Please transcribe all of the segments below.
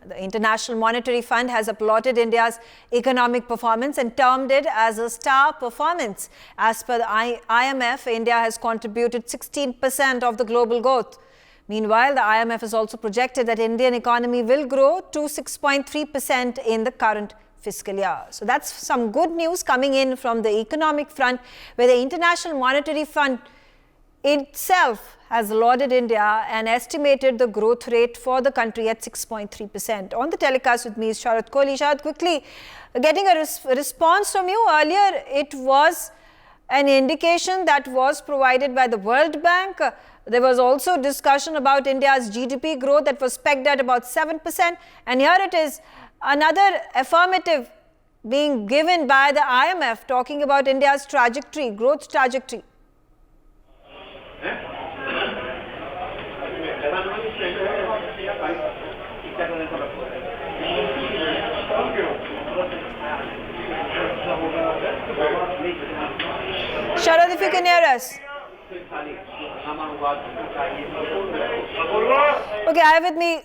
The International Monetary Fund has applauded India's economic performance and termed it as a star performance. As per the IMF, India has contributed 16% of the global growth. Meanwhile, the IMF has also projected that Indian economy will grow to 6.3% in the current fiscal year. So that's some good news coming in from the economic front, where the International Monetary Fund itself has lauded India and estimated the growth rate for the country at 6.3%. On the telecast with me is Sharath Kohli. Sharath, quickly getting a response from you. Earlier, it was an indication that was provided by the World Bank. There was also discussion about India's GDP growth that was pegged at about 7%. And here it is, another affirmative being given by the IMF talking about India's trajectory, growth trajectory. Sharath, if you can hear us. Okay, I have with me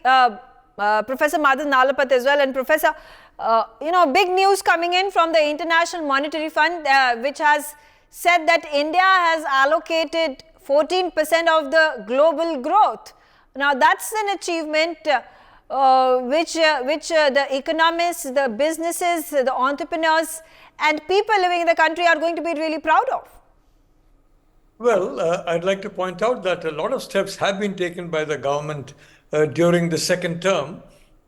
Professor Madhav Nalapat as well. And Professor, big news coming in from the International Monetary Fund, which has said that India has allocated 14% of the global growth. Now, that's an achievement which the economists, the businesses, the entrepreneurs and people living in the country are going to be really proud of. Well, I'd like to point out that a lot of steps have been taken by the government during the second term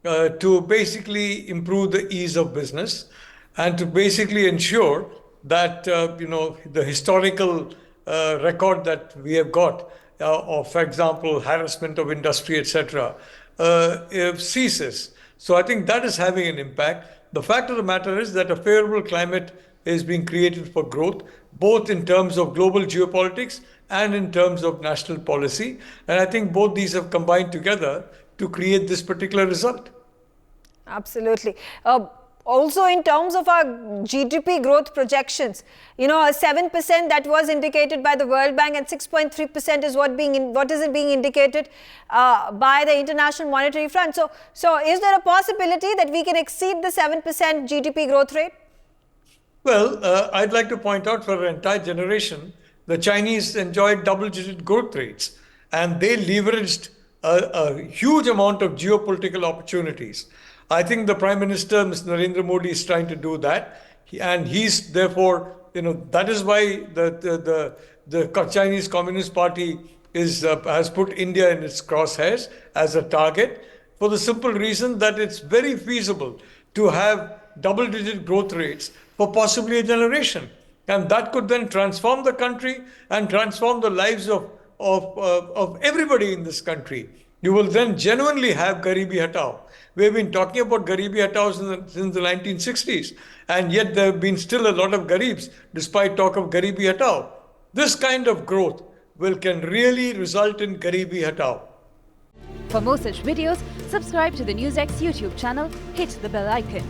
to basically improve the ease of business and to basically ensure that, the historical record that we have got of, for example, harassment of industry, etc., ceases. So I think that is having an impact. The fact of the matter is that a favorable climate is being created for growth, both in terms of global geopolitics and in terms of national policy. And I think both these have combined together to create this particular result. Absolutely. Also, in terms of our GDP growth projections, a 7% that was indicated by the World Bank and 6.3% is what is being indicated by the International Monetary Fund. So is there a possibility that we can exceed the 7% GDP growth rate? Well, I'd like to point out for an entire generation, the Chinese enjoyed double-digit growth rates, and they leveraged a huge amount of geopolitical opportunities. I think the Prime Minister, Mr. Narendra Modi, is trying to do that. And he's therefore, that is why the Chinese Communist Party has put India in its crosshairs as a target, for the simple reason that it's very feasible to have double-digit growth rates for possibly a generation. And that could then transform the country and transform the lives of everybody in this country. You will then genuinely have Garibi Hatao. We've been talking about Garibi Hatao since the 1960s, and yet there have been still a lot of Garibs, despite talk of Garibi Hatao. This kind of growth can really result in Garibi Hatao. For more such videos, subscribe to the NewsX YouTube channel, hit the bell icon.